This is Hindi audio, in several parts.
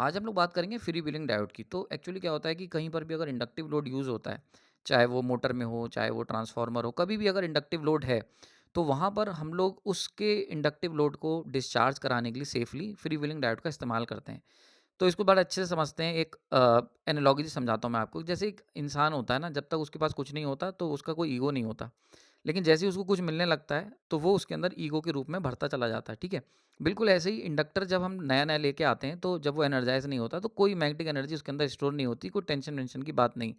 आज हम लोग बात करेंगे फ्री व्हीलिंग डायोड की। तो एक्चुअली क्या होता है कि कहीं पर भी अगर इंडक्टिव लोड यूज़ होता है, चाहे वो मोटर में हो, चाहे वो ट्रांसफार्मर हो, कभी भी अगर इंडक्टिव लोड है, तो वहाँ पर हम लोग उसके इंडक्टिव लोड को डिस्चार्ज कराने के लिए सेफली फ्री व्हीलिंग डायोड का इस्तेमाल करते हैं। तो इसको बड़ा अच्छे से समझते हैं। एक एनालॉजी से समझाता हूँ मैं आपको। जैसे एक इंसान होता है ना, जब तक उसके पास कुछ नहीं होता तो उसका कोई ईगो नहीं होता। लेकिन जैसे ही उसको कुछ मिलने लगता है, तो वो उसके अंदर ईगो के रूप में बढ़ता चला जाता है, ठीक है? बिल्कुल ऐसे ही इंडक्टर जब हम नया-नया लेके आते हैं, तो जब वो एनर्जाइज़ नहीं होता, तो कोई मैग्नेटिक एनर्जी उसके अंदर स्टोर नहीं होती, कोई टेंशन-वेंशन की बात नहीं।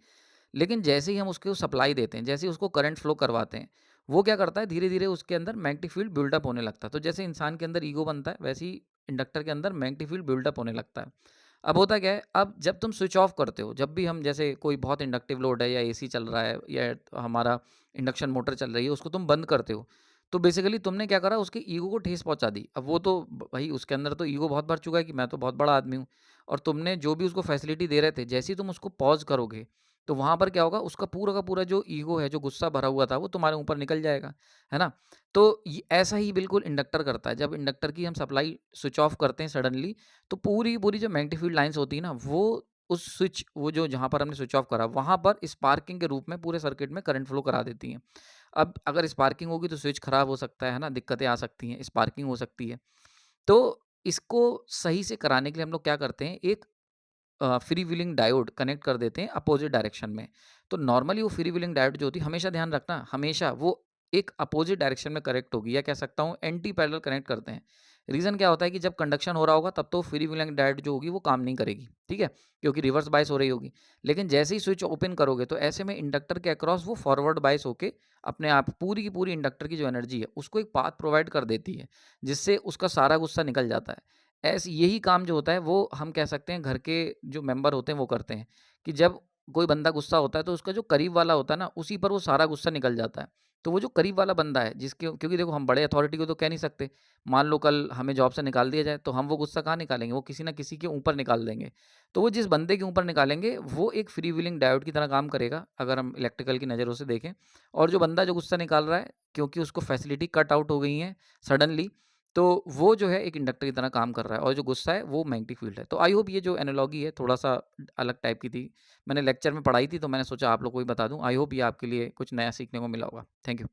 लेकिन जैसे ही हम उसको सप्लाई देते हैं, जैसे ही उसको करंट फ्लो करवाते हैं, वो क्या करता है, धीरे-धीरे उसके अंदर मैग्नेटिक फील्ड बिल्डअप होने लगता है। तो जैसे इंसान के अंदर ईगो बनता है, वैसे ही इंडक्टर के अंदर मैग्नेटिक फील्ड बिल्डअप होने लगता है। अब होता क्या है, अब जब तुम स्विच ऑफ करते हो, जब भी हम जैसे कोई बहुत इंडक्टिव लोड है या एसी चल रहा है या हमारा इंडक्शन मोटर चल रही है, उसको तुम बंद करते हो, तो बेसिकली तुमने क्या करा, उसके ईगो को ठेस पहुँचा दी। अब वो तो भाई उसके अंदर तो ईगो बहुत भर चुका है कि मैं तो बहुत बड़ा आदमी हूँ, और तुमने जो भी उसको फैसिलिटी दे रहे थे, जैसे ही तुम उसको पॉज़ करोगे, तो वहाँ पर क्या होगा, उसका पूरा का पूरा जो ईगो है, जो गुस्सा भरा हुआ था, वो तुम्हारे ऊपर निकल जाएगा, है ना? तो ये ऐसा ही बिल्कुल इंडक्टर करता है। जब इंडक्टर की हम सप्लाई स्विच ऑफ करते हैं सडनली, तो पूरी की पूरी जो मैग्नेटिक फील्ड लाइन्स होती है ना, वो उस स्विच, वो जो जहाँ पर हमने स्विच ऑफ करा, वहाँ पर स्पार्किंग के रूप में पूरे सर्किट में करंट फ्लो करा देती हैं। अब अगर स्पार्किंग होगी तो स्विच खराब हो सकता है ना? दिक्कतें आ सकती हैं, स्पार्किंग हो सकती है। तो इसको सही से कराने के लिए हम लोग क्या करते हैं, एक फ्री व्हीलिंग डायोड कनेक्ट कर देते हैं अपोजिट डायरेक्शन में। तो नॉर्मली वो फ्री व्हीलिंग डायोड जो होती है, हमेशा ध्यान रखना, हमेशा वो एक अपोजिट डायरेक्शन में कनेक्ट होगी, या कह सकता हूँ एंटी पैरेलल कनेक्ट करते हैं। रीज़न क्या होता है कि जब कंडक्शन हो रहा होगा, तब तो फ्री व्हीलिंग डायोड जो होगी वो काम नहीं करेगी, ठीक है? क्योंकि रिवर्स बायस हो रही होगी। लेकिन जैसे ही स्विच ओपन करोगे, तो ऐसे में इंडक्टर के अक्रॉस वो फॉरवर्ड बायस होके अपने आप पूरी की पूरी इंडक्टर की जो एनर्जी है, उसको एक पाथ प्रोवाइड कर देती है, जिससे उसका सारा गुस्सा निकल जाता है। ऐसे यही काम जो होता है, वो हम कह सकते हैं घर के जो मेंबर होते हैं वो करते हैं, कि जब कोई बंदा गुस्सा होता है, तो उसका जो करीब वाला होता है ना, उसी पर वो सारा गुस्सा निकल जाता है। तो वो जो करीब वाला बंदा है, जिसके, क्योंकि देखो हम बड़े अथॉरिटी को तो कह नहीं सकते। मान लो कल हमें जॉब से निकाल दिया जाए, तो हम वो गुस्सा कहाँ निकालेंगे, वो किसी न किसी के ऊपर निकाल देंगे। तो वो जिस बंदे के ऊपर निकालेंगे, वो एक फ्री व्हीलिंग डायोड की तरह काम करेगा, अगर हम इलेक्ट्रिकल की नज़रों से देखें। और जो बंदा जो गुस्सा निकाल रहा है, क्योंकि उसको फैसिलिटी कट आउट हो गई है सडनली, तो वो जो है एक इंडक्टर की तरह काम कर रहा है, और जो गुस्सा है वो मैग्नेटिक फील्ड है। तो आई होप ये जो एनालॉजी है थोड़ा-सा अलग टाइप की थी। मैंने लेक्चर में पढ़ाई थी, तो मैंने सोचा आप लोग को भी बता दूँ। आई होप ये आपके लिए कुछ नया सीखने को मिला होगा। Thank you.